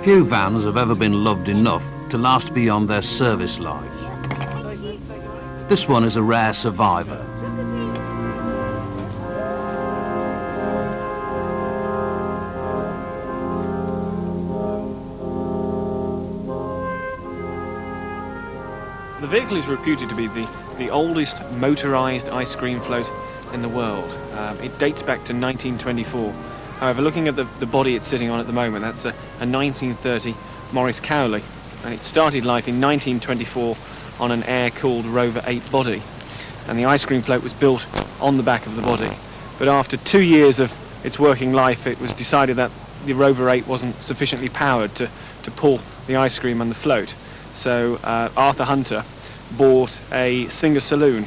Few vans have ever been loved enough to last beyond their service life. This one is a rare survivor. The vehicle is reputed to be the oldest motorised ice cream float in the world. It dates back to 1924. However, looking at the body it's sitting on at the moment, that's a 1930 Morris Cowley, and it started life in 1924 on an air-cooled Rover 8 body, and the ice cream float was built on the back of the body. But after 2 years of its working life, it was decided that the Rover 8 wasn't sufficiently powered to pull the ice cream and the float. So Arthur Hunter bought a Singer saloon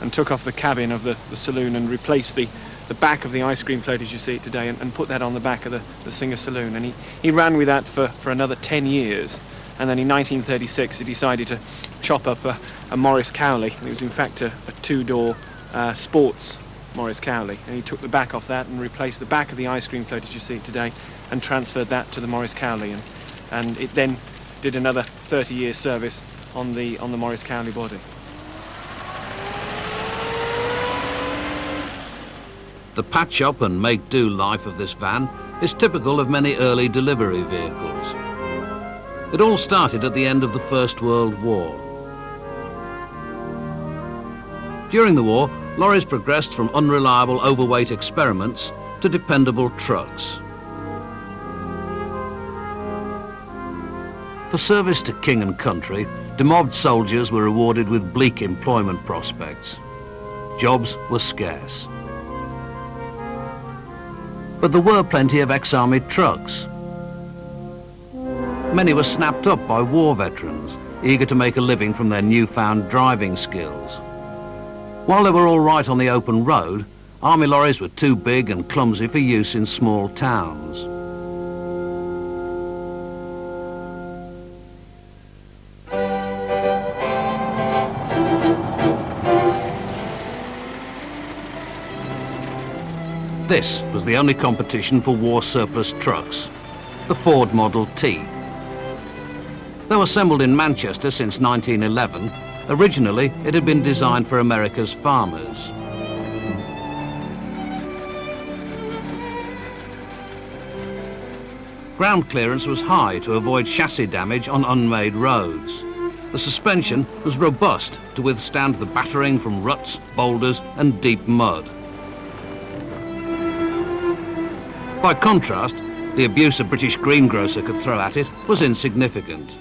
and took off the cabin of the saloon and replaced the back of the ice cream float as you see it today, and put that on the back of the Singer saloon. And he ran with that for another 10 years. And then in 1936 he decided to chop up a Morris Cowley. It was in fact a two-door sports Morris Cowley. And he took the back off that and replaced the back of the ice cream float as you see it today and transferred that to the Morris Cowley. And it then did another 30 years service on the Morris Cowley body. The patch-up and make-do life of this van is typical of many early delivery vehicles. It all started at the end of the First World War. During the war, lorries progressed from unreliable overweight experiments to dependable trucks. For service to king and country, demobbed soldiers were rewarded with bleak employment prospects. Jobs were scarce. But there were plenty of ex-army trucks. Many were snapped up by war veterans, eager to make a living from their newfound driving skills. While they were all right on the open road, army lorries were too big and clumsy for use in small towns. This was the only competition for war surplus trucks, the Ford Model T. Though assembled in Manchester since 1911, originally it had been designed for America's farmers. Ground clearance was high to avoid chassis damage on unmade roads. The suspension was robust to withstand the battering from ruts, boulders and deep mud. By contrast, the abuse a British greengrocer could throw at it was insignificant.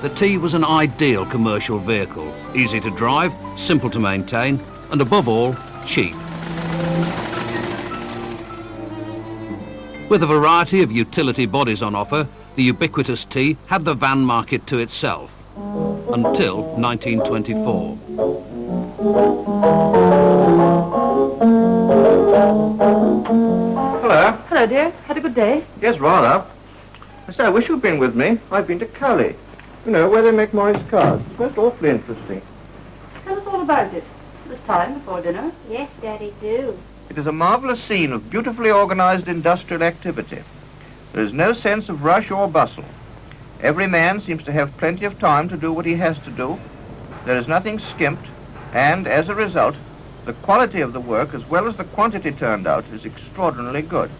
The T was an ideal commercial vehicle, easy to drive, simple to maintain, and above all, cheap. With a variety of utility bodies on offer, the ubiquitous T had the van market to itself. Until 1924. Hello. Hello, dear. Had a good day? Yes, rather. I say, I wish you'd been with me. I've been to Cowley. You know, where they make Morris cars. It's most awfully interesting. Tell us all about it. This time before dinner. Yes, Daddy, do. It is a marvellous scene of beautifully organised industrial activity. There is no sense of rush or bustle. Every man seems to have plenty of time to do what he has to do. There is nothing skimped, and as a result, the quality of the work as well as the quantity turned out is extraordinarily good.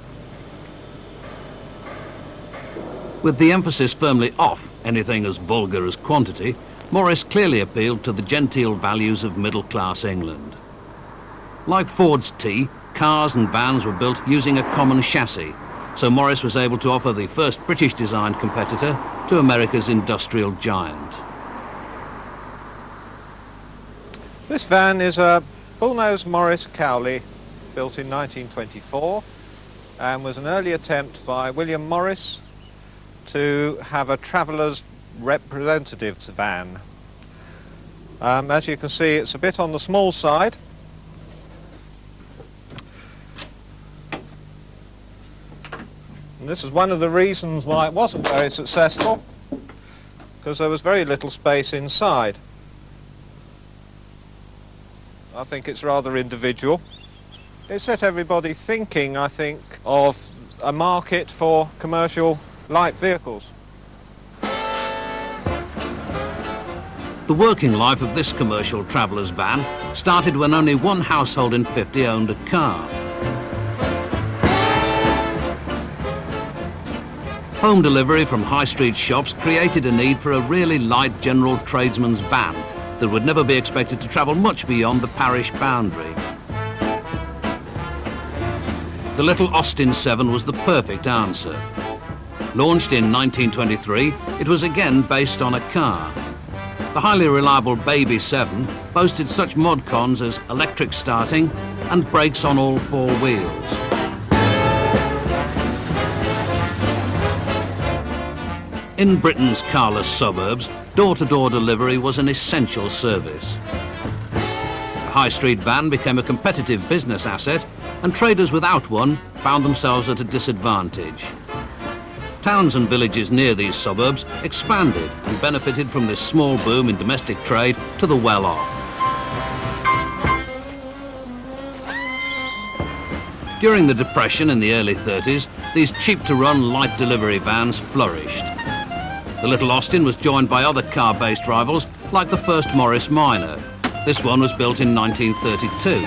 With the emphasis firmly off anything as vulgar as quantity, Morris clearly appealed to the genteel values of middle-class England. Like Ford's T, cars and vans were built using a common chassis, so Morris was able to offer the first British-designed competitor to America's industrial giant. This van is a bull-nosed Morris Cowley, built in 1924, and was an early attempt by William Morris to have a traveller's representatives van. As you can see, it's a bit on the small side. And this is one of the reasons why it wasn't very successful, because there was very little space inside. I think it's rather individual. It set everybody thinking, I think, of a market for commercial light vehicles. The working life of this commercial traveller's van started when only one household in 50 owned a car. Home delivery from high street shops created a need for a really light general tradesman's van that would never be expected to travel much beyond the parish boundary. The little Austin 7 was the perfect answer. Launched in 1923, it was again based on a car. The highly reliable Baby 7 boasted such mod cons as electric starting and brakes on all four wheels. In Britain's carless suburbs, door-to-door delivery was an essential service. The high street van became a competitive business asset, and traders without one found themselves at a disadvantage. Towns and villages near these suburbs expanded and benefited from this small boom in domestic trade to the well-off. During the Depression in the early 30s, these cheap-to-run light delivery vans flourished. The little Austin was joined by other car-based rivals like the first Morris Minor. This one was built in 1932.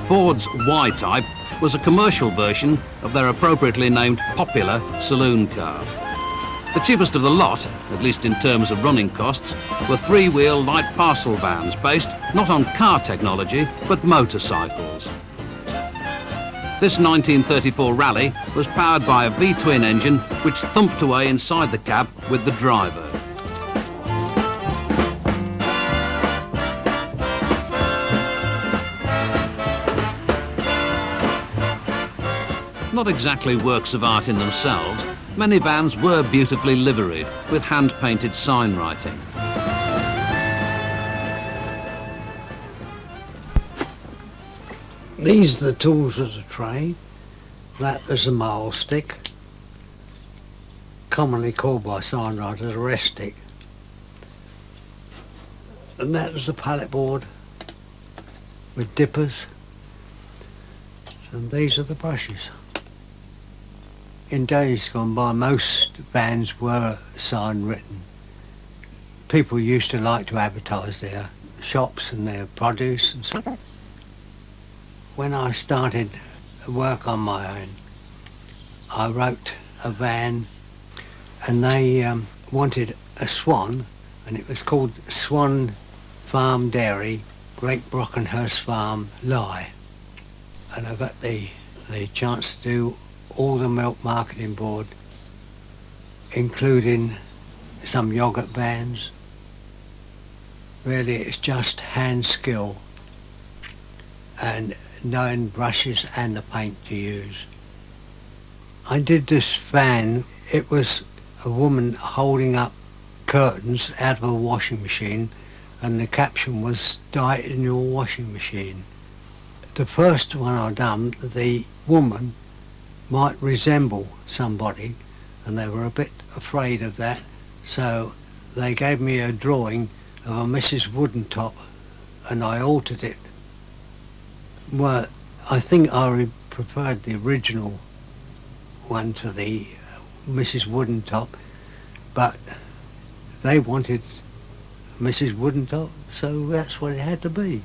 Ford's Y-Type was a commercial version of their appropriately named popular saloon car. The cheapest of the lot, at least in terms of running costs, were three-wheel light parcel vans based not on car technology but motorcycles. This 1934 Rally was powered by a V-twin engine which thumped away inside the cab with the driver. Not exactly works of art in themselves, many vans were beautifully liveried with hand-painted sign writing. These are the tools of the trade. That is a mole stick, commonly called by sign writers a rest stick. And that is a pallet board with dippers. And these are the brushes. In days gone by, most vans were sign written. People used to like to advertise their shops and their produce and so on. When I started work on my own, I wrote a van, and they wanted a Swan, and it was called Swan Farm Dairy, Great Brockenhurst Farm, Lye. And I got the chance to do all the milk marketing board, including some yogurt vans. Really, it's just hand skill and knowing brushes and the paint to use. I did this van. It was a woman holding up curtains out of a washing machine, and the caption was "Dye it in your washing machine." The first one I done, the woman might resemble somebody, and they were a bit afraid of that, so they gave me a drawing of a Mrs. Woodentop, and I altered it. Well, I think I preferred the original one to the Mrs. Woodentop, but they wanted Mrs. Woodentop, so that's what it had to be.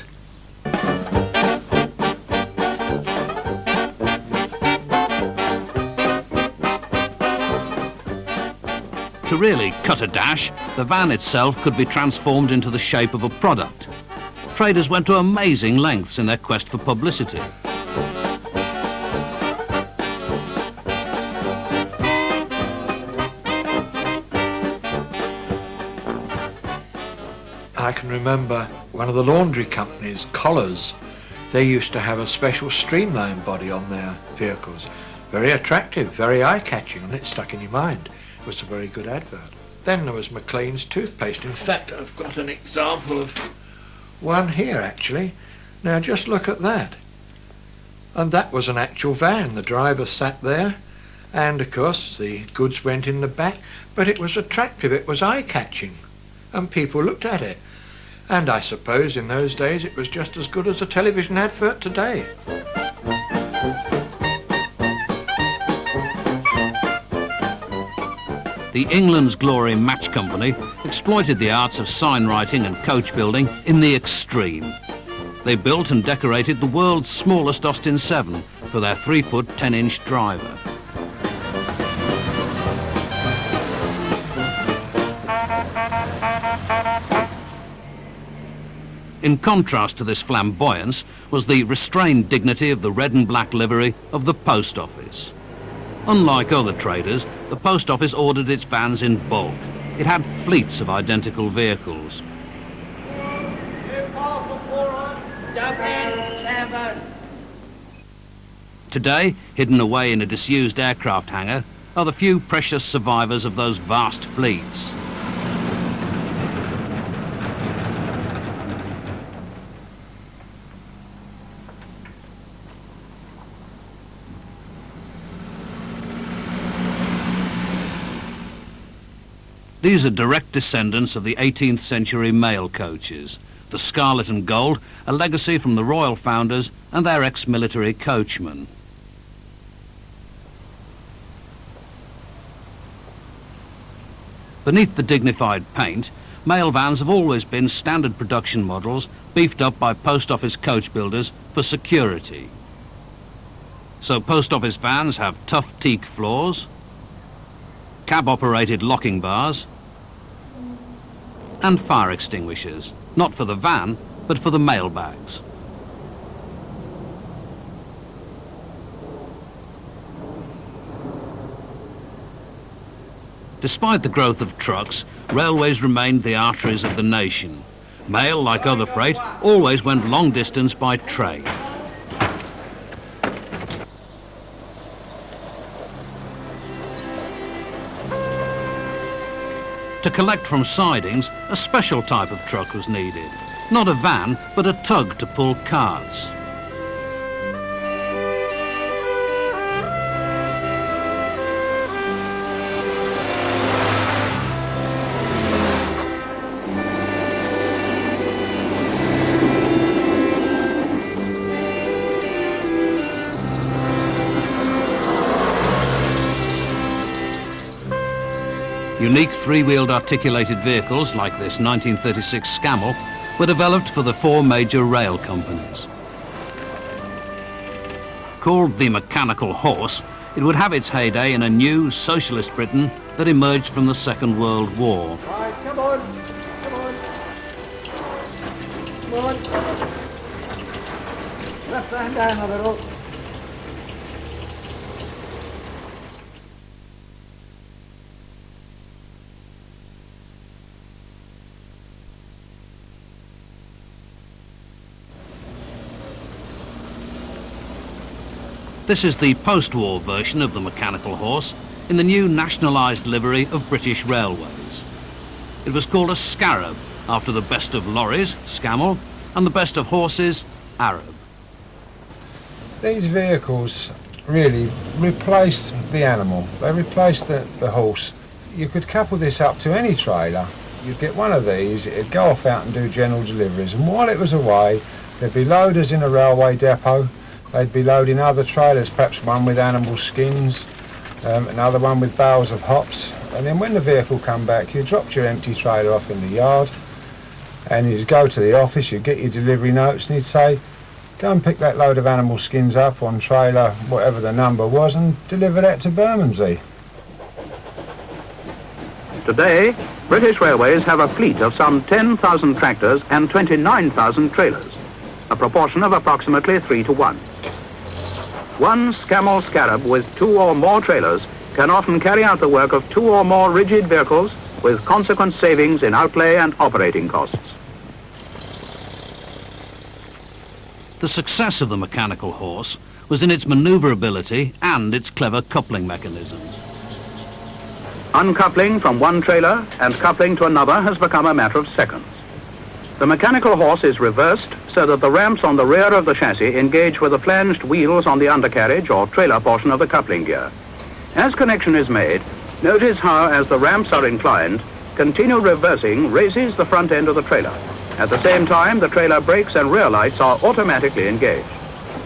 To really cut a dash, the van itself could be transformed into the shape of a product. Traders went to amazing lengths in their quest for publicity. I can remember one of the laundry companies, Collars, they used to have a special streamline body on their vehicles. Very attractive, very eye-catching, and it stuck in your mind. It was a very good advert. Then there was McLean's toothpaste. In fact, I've got an example of one here, actually. Now, just look at that. And that was an actual van. The driver sat there, and of course the goods went in the back, but it was attractive, it was eye-catching, and people looked at it. And I suppose in those days it was just as good as a television advert today. The England's Glory Match Company exploited the arts of sign writing and coach building in the extreme. They built and decorated the world's smallest Austin 7 for their 3-foot 10-inch driver. In contrast to this flamboyance was the restrained dignity of the red and black livery of the post office. Unlike other traders, the post office ordered its vans in bulk. It had fleets of identical vehicles. Today, hidden away in a disused aircraft hangar, are the few precious survivors of those vast fleets. These are direct descendants of the 18th century mail coaches. The scarlet and gold, a legacy from the royal founders and their ex-military coachmen. Beneath the dignified paint, mail vans have always been standard production models beefed up by post office coach builders for security. So post office vans have tough teak floors, cab-operated locking bars, and fire extinguishers, not for the van, but for the mail bags. Despite the growth of trucks, railways remained the arteries of the nation. Mail, like other freight, always went long distance by train. To collect from sidings, a special type of truck was needed. Not a van, but a tug to pull carts. Unique three-wheeled articulated vehicles like this 1936 Scamel were developed for the 4 major rail companies. Called the mechanical horse, it would have its heyday in a new socialist Britain that emerged from the Second World War. Right, come on. Left hand down a little. This is the post-war version of the mechanical horse in the new nationalised livery of British Railways. It was called a scarab after the best of lorries, Scamel, and the best of horses, Arab. These vehicles really replaced the animal. They replaced the horse. You could couple this up to any trailer. You'd get one of these, it'd go off out and do general deliveries, and while it was away, there'd be loaders in a railway depot. They'd be loading other trailers, perhaps one with animal skins, another one with bales of hops, and then when the vehicle come back, you dropped your empty trailer off in the yard, and you'd go to the office, you'd get your delivery notes, and you'd say, go and pick that load of animal skins up on trailer, whatever the number was, and deliver that to Bermondsey. Today, British Railways have a fleet of some 10,000 tractors and 29,000 trailers, a proportion of approximately 3 to 1. One Scamel Scarab with 2 or more trailers can often carry out the work of 2 or more rigid vehicles with consequent savings in outlay and operating costs. The success of the mechanical horse was in its manoeuvrability and its clever coupling mechanisms. Uncoupling from one trailer and coupling to another has become a matter of seconds. The mechanical horse is reversed so that the ramps on the rear of the chassis engage with the flanged wheels on the undercarriage or trailer portion of the coupling gear. As connection is made, notice how, as the ramps are inclined, continual reversing raises the front end of the trailer. At the same time, the trailer brakes and rear lights are automatically engaged,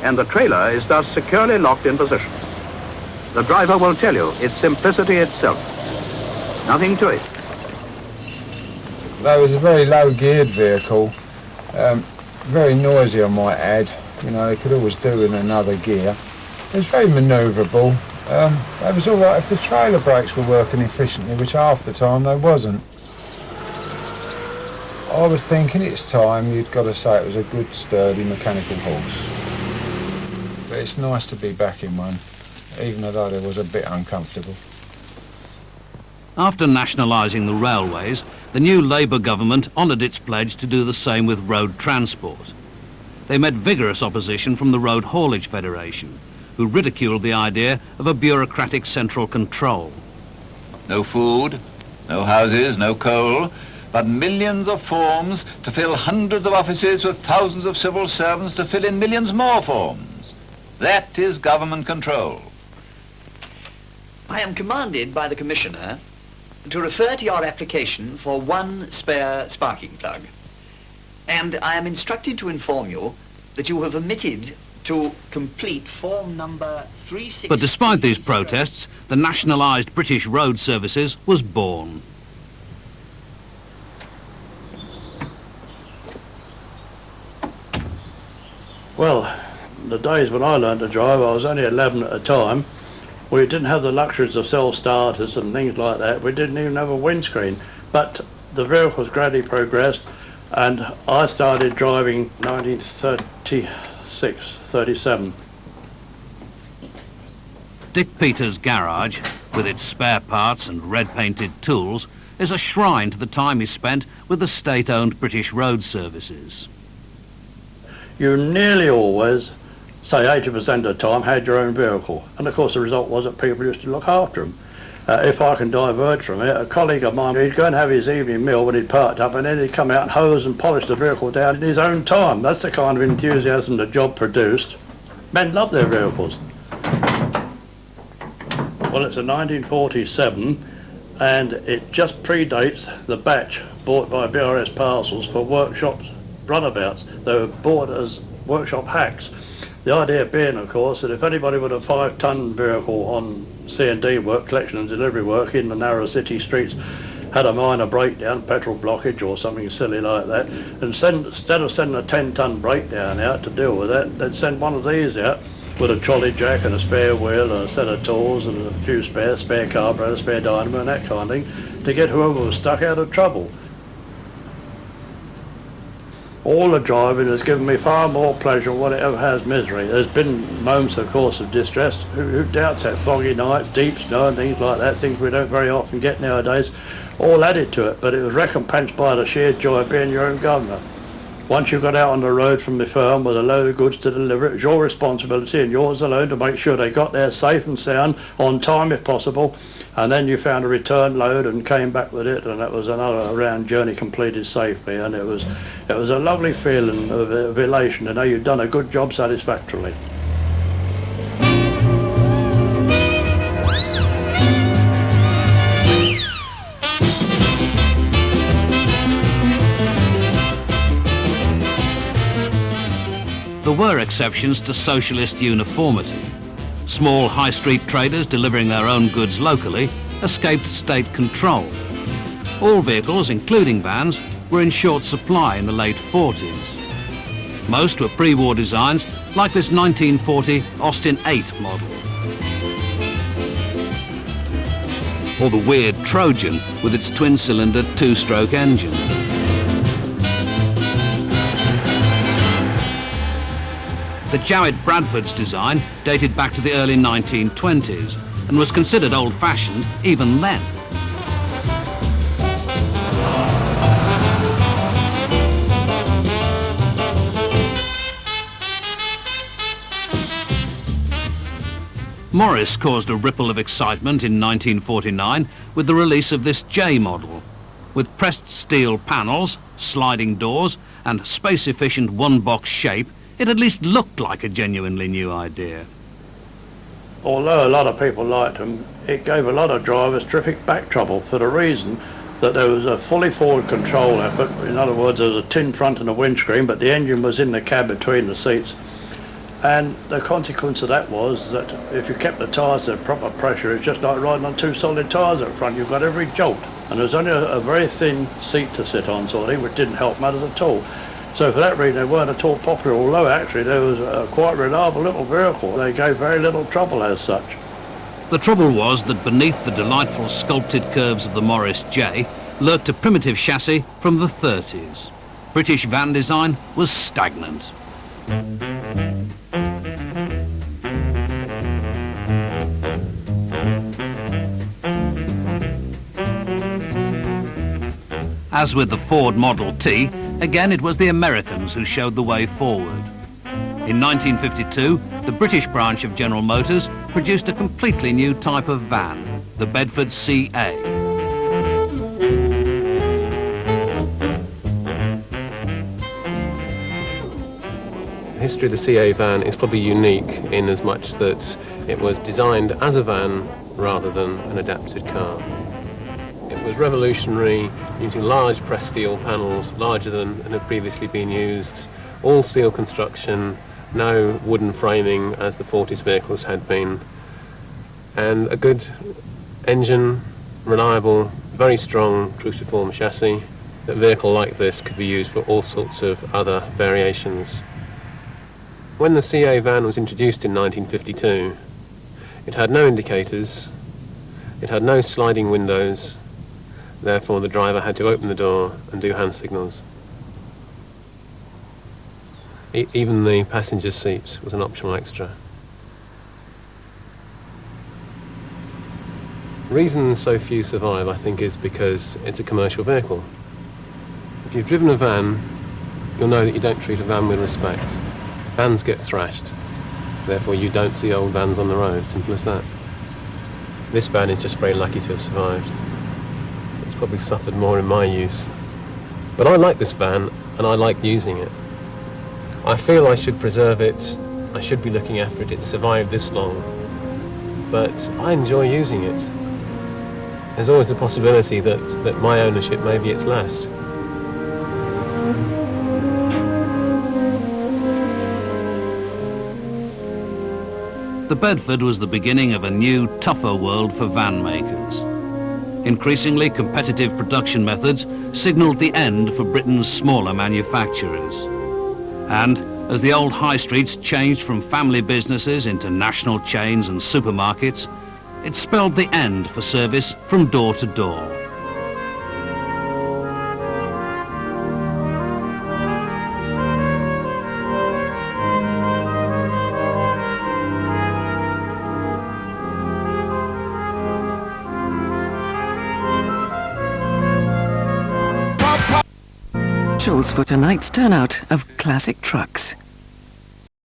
and the trailer is thus securely locked in position. The driver will tell you it's simplicity itself. Nothing to it. That was a very low-geared vehicle, very noisy, I might add. You know, it could always do in another gear. It was very manoeuvrable. It was all right if the trailer brakes were working efficiently, which half the time they wasn't. I would think in its time you'd got to say it was a good, sturdy mechanical horse. But it's nice to be back in one, even though it was a bit uncomfortable. After nationalising the railways, the new Labour government honoured its pledge to do the same with road transport. They met vigorous opposition from the Road Haulage Federation, who ridiculed the idea of a bureaucratic central control. No food, no houses, no coal, but millions of forms to fill hundreds of offices with thousands of civil servants to fill in millions more forms. That is government control. I am commanded by the Commissioner to refer to your application for one spare sparking plug. And I am instructed to inform you that you have omitted to complete form number 36... But despite these protests, the nationalised British Road Services was born. Well, the days when I learned to drive, I was only 11 at a time. We didn't have the luxuries of self-starters and things like that. We didn't even have a windscreen. But the vehicles gradually progressed, and I started driving 1936, 37. Dick Peters' garage, with its spare parts and red-painted tools, is a shrine to the time he spent with the state-owned British Road Services. You nearly always, say 80% of the time, had your own vehicle. And of course the result was that people used to look after them. If I can diverge from it, a colleague of mine, he'd go and have his evening meal when he'd parked up, and then he'd come out and hose and polish the vehicle down in his own time. That's the kind of enthusiasm the job produced. Men love their vehicles. Well, it's a 1947, and it just predates the batch bought by BRS Parcels for workshops runabouts. They were bought as workshop hacks. The idea being, of course, that if anybody with a 5-ton vehicle on C&D work, collection and delivery work in the narrow city streets, had a minor breakdown, petrol blockage or something silly like that, and instead of sending a 10-ton breakdown out to deal with that, they'd send one of these out with a trolley jack and a spare wheel and a set of tools and a few spare carburetor, spare dynamo and that kind of thing, to get whoever was stuck out of trouble. All the driving has given me far more pleasure than what it ever has misery. There's been moments, of course, of distress. Who doubts that? Foggy nights, deep snow and things like that, things we don't very often get nowadays, all added to it. But it was recompensed by the sheer joy of being your own governor. Once you got out on the road from the firm with a load of goods to deliver, it was your responsibility and yours alone to make sure they got there safe and sound, on time if possible, and then you found a return load and came back with it, and that was another round journey completed safely, and it was a lovely feeling of elation to know you'd done a good job satisfactorily. There were exceptions to socialist uniformity. Small high street traders delivering their own goods locally escaped state control. All vehicles, including vans, were in short supply in the late 40s. Most were pre-war designs like this 1940 Austin 8 model. Or the weird Trojan with its twin-cylinder two-stroke engine. The Jowett Bradford's design dated back to the early 1920s and was considered old-fashioned even then. Morris caused a ripple of excitement in 1949 with the release of this J model. With pressed steel panels, sliding doors and space-efficient one-box shape, it at least looked like a genuinely new idea. Although a lot of people liked them, it gave a lot of drivers terrific back trouble for the reason that there was a fully forward control effort. In other words, there was a tin front and a windscreen, but the engine was in the cab between the seats. And the consequence of that was that if you kept the tyres at proper pressure, it's just like riding on two solid tyres up front. You've got every jolt. And there was only a very thin seat to sit on, sort of thing, which didn't help matters at all. So for that reason, they weren't at all popular, although actually there was a quite reliable little vehicle. They gave very little trouble as such. The trouble was that beneath the delightful sculpted curves of the Morris J lurked a primitive chassis from the 30s. British van design was stagnant. As with the Ford Model T, again it was the Americans who showed the way forward. In 1952, the British branch of General Motors produced a completely new type of van, the Bedford CA. The history of the CA van is probably unique in as much that it was designed as a van rather than an adapted car. It was revolutionary, using large pressed steel panels, larger than had previously been used, all steel construction, no wooden framing as the 40s vehicles had been, and a good engine, reliable, very strong true to form chassis. A vehicle like this could be used for all sorts of other variations. When the CA van was introduced in 1952, it had no indicators, it had no sliding windows, therefore the driver had to open the door and do hand signals. Even the passenger seat was an optional extra. The reason so few survive, I think, is because it's a commercial vehicle. If you've driven a van, you'll know that you don't treat a van with respect. Vans get thrashed, therefore you don't see old vans on the road, simple as that. This van is just very lucky to have survived. It's probably suffered more in my use. But I like this van, and I like using it. I feel I should preserve it, I should be looking after it, it's survived this long. But I enjoy using it. There's always the possibility that my ownership may be its last. The Bedford was the beginning of a new, tougher world for van makers. Increasingly competitive production methods signalled the end for Britain's smaller manufacturers. And as the old high streets changed from family businesses into national chains and supermarkets, it spelled the end for service from door to door. For tonight's turnout of classic trucks.